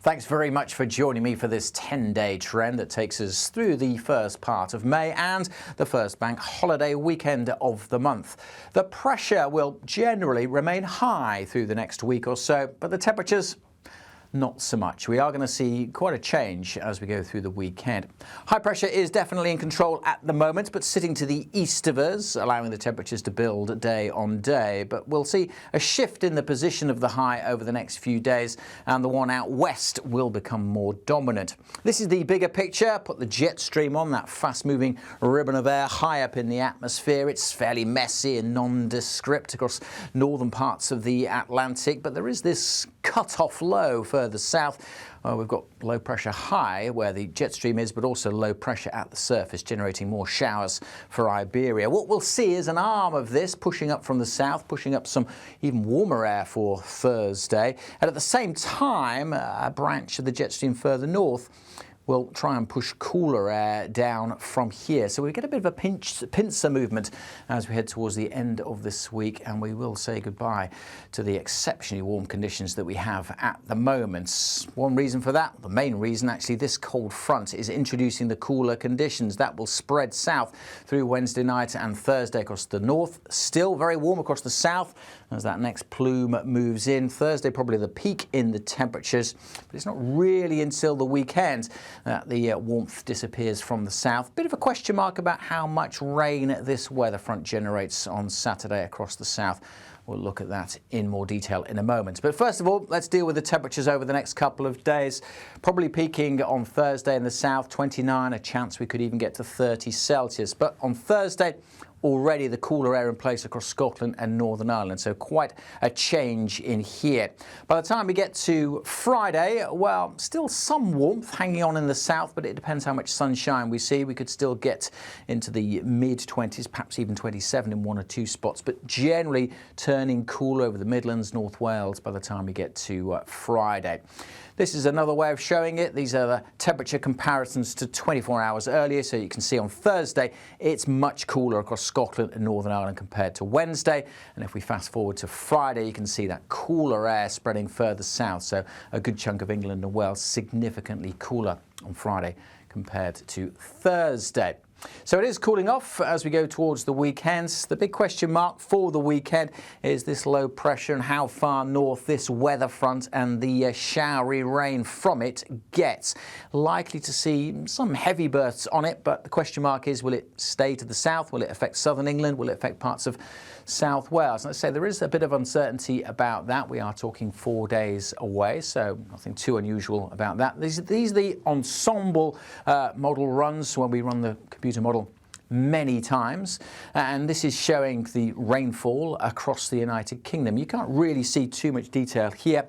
Thanks very much for joining me for this 10-day trend that takes us through the first part of May and the first bank holiday weekend of the month. The pressure will generally remain high through the next week or so, but the temperatures not so much. We are going to see quite a change as we go through the weekend. High pressure is definitely in control at the moment, but sitting to the east of us, allowing the temperatures to build day on day. But we'll see a shift in the position of the high over the next few days, and the one out west will become more dominant. This is the bigger picture. Put the jet stream on, that fast-moving ribbon of air high up in the atmosphere. It's fairly messy and nondescript across northern parts of the Atlantic, but there is this cut-off low further south. We've got low pressure high where the jet stream is, but also low pressure at the surface, generating more showers for Iberia. What we'll see is an arm of this pushing up from the south, pushing up some even warmer air for Thursday. And at the same time, a branch of the jet stream further north will try and push cooler air down from here. So we get a bit of a pincer movement as we head towards the end of this week, and we will say goodbye to the exceptionally warm conditions that we have at the moment. One reason for that, the main reason actually, this cold front is introducing the cooler conditions. That will spread south through Wednesday night and Thursday across the north. Still very warm across the south as that next plume moves in. Thursday probably the peak in the temperatures, but it's not really until the weekend that the warmth disappears from the south. Bit of a question mark about how much rain this weather front generates on Saturday across the south. We'll look at that in more detail in a moment. But first of all, let's deal with the temperatures over the next couple of days. Probably peaking on Thursday in the south, 29, a chance we could even get to 30 Celsius. But on Thursday, already the cooler air in place across Scotland and Northern Ireland, so quite a change in here. By the time we get to Friday, well, still some warmth hanging on in the south, but it depends how much sunshine we see. We could still get into the mid-20s, perhaps even 27 in one or two spots, but generally turning cooler over the Midlands, North Wales by the time we get to Friday. This is another way of showing it. These are the temperature comparisons to 24 hours earlier. So you can see on Thursday, it's much cooler across Scotland and Northern Ireland compared to Wednesday. And if we fast forward to Friday, you can see that cooler air spreading further south. So a good chunk of England and Wales significantly cooler on Friday compared to Thursday. So it is cooling off as we go towards the weekends. The big question mark for the weekend is this low pressure and how far north this weather front and the showery rain from it gets. Likely to see some heavy bursts on it, but the question mark is, will it stay to the south? Will it affect southern England? Will it affect parts of South Wales? Let's say there is a bit of uncertainty about that. We are talking 4 days away, so nothing too unusual about that. These are the ensemble model runs when we run the computer model many times, and this is showing the rainfall across the United Kingdom. You can't really see too much detail here,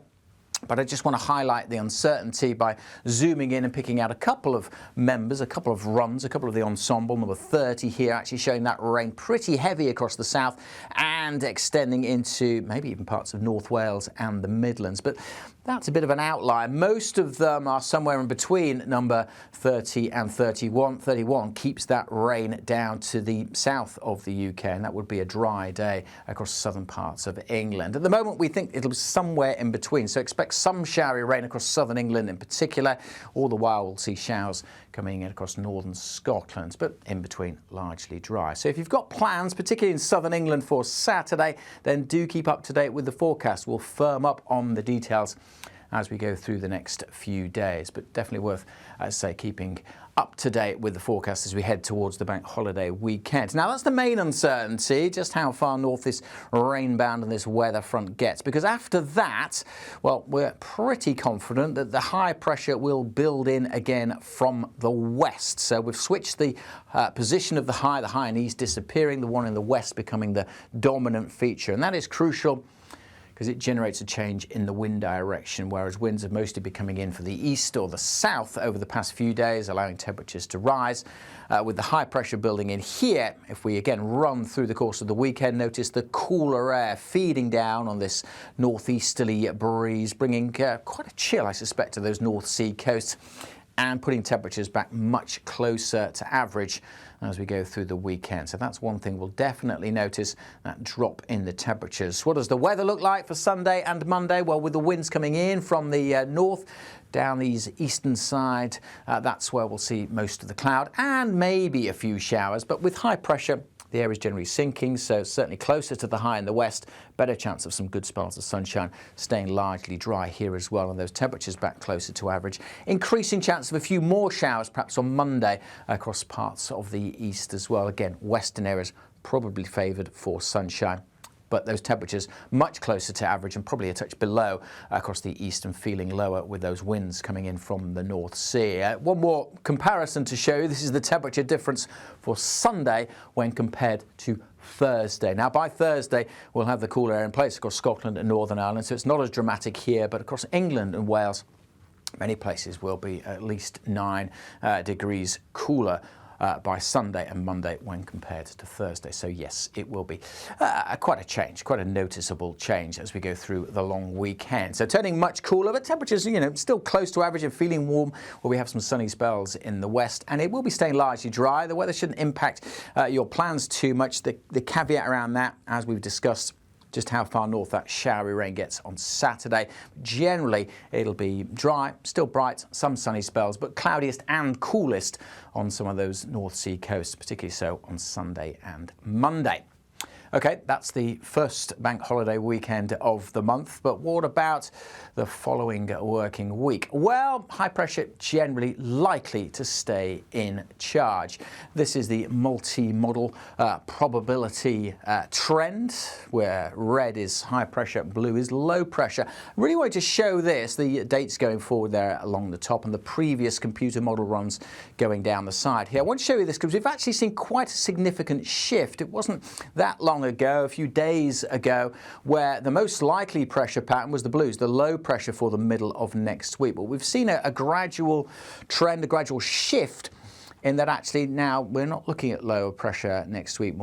but I just want to highlight the uncertainty by zooming in and picking out a couple of members, a couple of runs, a couple of the ensemble, number 30 here, actually showing that rain pretty heavy across the south and extending into maybe even parts of North Wales and the Midlands. But that's a bit of an outlier. Most of them are somewhere in between number 30 and 31. 31 keeps that rain down to the south of the UK, and that would be a dry day across southern parts of England. At the moment, we think it'll be somewhere in between, so expect some showery rain across southern England in particular. All the while, we'll see showers coming in across northern Scotland, but in between, largely dry. So if you've got plans, particularly in southern England for Saturday, then do keep up to date with the forecast. We'll firm up on the details as we go through the next few days, but definitely worth, as I say, keeping up to date with the forecast as we head towards the bank holiday weekend. Now that's the main uncertainty, just how far north this rain band and this weather front gets, because after that, well, we're pretty confident that the high pressure will build in again from the west. So we've switched the position of the high in east disappearing, the one in the west becoming the dominant feature, and that is crucial because it generates a change in the wind direction, whereas winds have mostly been coming in from the east or the south over the past few days, allowing temperatures to rise. With the high pressure building in here, if we again run through the course of the weekend, notice the cooler air feeding down on this northeasterly breeze, bringing quite a chill, I suspect, to those North Sea coasts, and putting temperatures back much closer to average as we go through the weekend. So that's one thing we'll definitely notice, that drop in the temperatures. What does the weather look like for Sunday and Monday? Well, with the winds coming in from the north, down these eastern side, that's where we'll see most of the cloud and maybe a few showers. But with high pressure, the air is generally sinking, so certainly closer to the high in the west, better chance of some good spells of sunshine, staying largely dry here as well, and those temperatures back closer to average. Increasing chance of a few more showers perhaps on Monday across parts of the east as well. Again, western areas probably favoured for sunshine, but those temperatures much closer to average and probably a touch below across the east and feeling lower with those winds coming in from the North Sea. One more comparison to show you. This is the temperature difference for Sunday when compared to Thursday. Now, by Thursday, we'll have the cooler air in place across Scotland and Northern Ireland, so it's not as dramatic here, but across England and Wales, many places will be at least 9 degrees cooler by Sunday and Monday when compared to Thursday. So yes, it will be quite a change, quite a noticeable change as we go through the long weekend. So turning much cooler, but temperatures, still close to average and feeling warm, where we have some sunny spells in the west, and it will be staying largely dry. The weather shouldn't impact your plans too much. The caveat around that, as we've discussed, just how far north that showery rain gets on Saturday. Generally, it'll be dry, still bright, some sunny spells, but cloudiest and coolest on some of those North Sea coasts, particularly so on Sunday and Monday. Okay, that's the first bank holiday weekend of the month, but what about the following working week? Well, high pressure generally likely to stay in charge. This is the multi-model probability trend, where red is high pressure, blue is low pressure. I really wanted to show this, the dates going forward there along the top and the previous computer model runs going down the side here. I want to show you this because we've actually seen quite a significant shift. It wasn't that long ago, a few days ago, where the most likely pressure pattern was the blues, the low pressure for the middle of next week. But we've seen a gradual trend, a gradual shift, in that actually now we're not looking at lower pressure next week,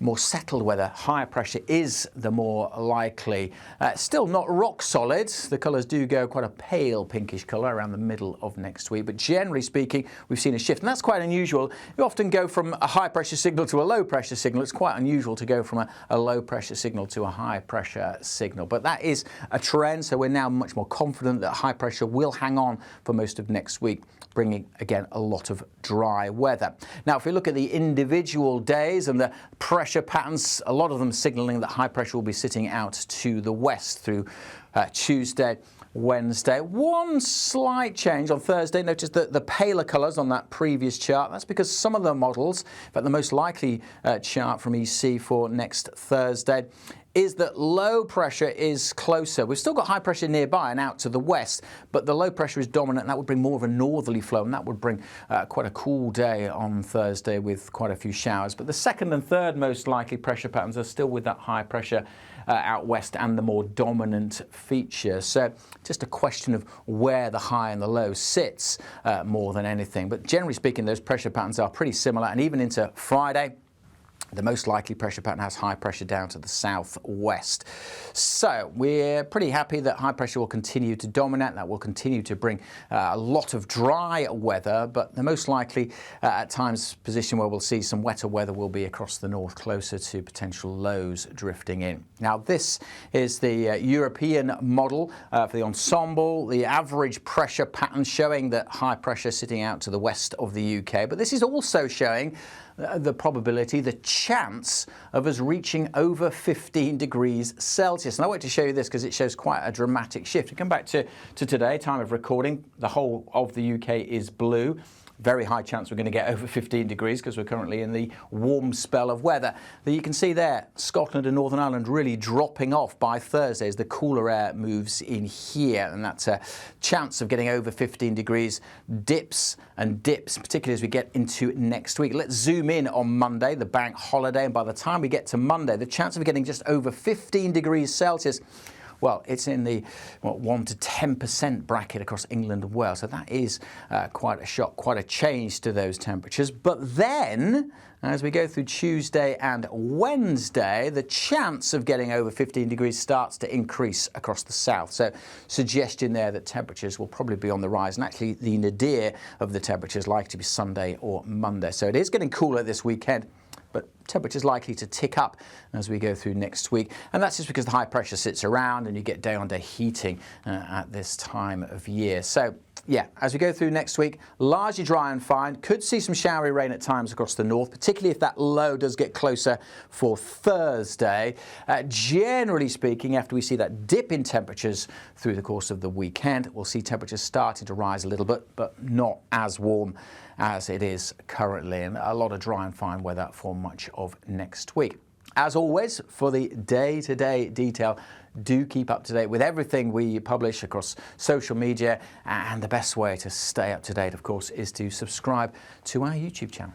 more settled weather. Higher pressure is the more likely. Still not rock solid. The colours do go quite a pale pinkish colour around the middle of next week, but generally speaking, we've seen a shift, and that's quite unusual. You often go from a high pressure signal to a low pressure signal. It's quite unusual to go from a low pressure signal to a high pressure signal, but that is a trend, so we're now much more confident that high pressure will hang on for most of next week, bringing again a lot of dry weather. Now, if we look at the individual days and the pressure patterns, a lot of them signalling that high pressure will be sitting out to the west through Tuesday, Wednesday. One slight change on Thursday. Notice that the paler colours on that previous chart. That's because some of the models, in fact the most likely chart from EC for next Thursday, is that low pressure is closer. We've still got high pressure nearby and out to the west, but the low pressure is dominant, and that would bring more of a northerly flow, and that would bring quite a cool day on Thursday with quite a few showers. But the second and third most likely pressure patterns are still with that high pressure out west and the more dominant feature. So just a question of where the high and the low sits more than anything. But generally speaking, those pressure patterns are pretty similar, and even into Friday, the most likely pressure pattern has high pressure down to the southwest. So we're pretty happy that high pressure will continue to dominate. That will continue to bring a lot of dry weather, but the most likely at times position where we'll see some wetter weather will be across the north, closer to potential lows drifting in. Now, this is the European model for the ensemble, the average pressure pattern showing that high pressure sitting out to the west of the UK, but this is also showing the probability, the chance of us reaching over 15 degrees Celsius. And I want to show you this because it shows quite a dramatic shift. We come back to today, time of recording. The whole of the UK is blue. Very high chance we're going to get over 15 degrees because we're currently in the warm spell of weather. You can see there, Scotland and Northern Ireland really dropping off by Thursday as the cooler air moves in here, and that's a chance of getting over 15 degrees dips and dips, particularly as we get into next week. Let's zoom in on Monday, the bank holiday, and by the time we get to Monday, the chance of getting just over 15 degrees Celsius, well, it's in the 1 to 10% bracket across England and Wales. So that is quite a shock, quite a change to those temperatures. But then, as we go through Tuesday and Wednesday, the chance of getting over 15 degrees starts to increase across the south. So suggestion there that temperatures will probably be on the rise. And actually, the nadir of the temperatures likely to be Sunday or Monday. So it is getting cooler this weekend. but temperatures likely to tick up as we go through next week. And that's just because the high pressure sits around and you get day-on-day heating at this time of year. So yeah, as we go through next week, largely dry and fine. Could see some showery rain at times across the north, particularly if that low does get closer for Thursday. Generally speaking, after we see that dip in temperatures through the course of the weekend, we'll see temperatures starting to rise a little bit, but not as warm as it is currently, and a lot of dry and fine weather for much of next week. As always, for the day-to-day detail, do keep up to date with everything we publish across social media, and the best way to stay up to date, of course, is to subscribe to our YouTube channel.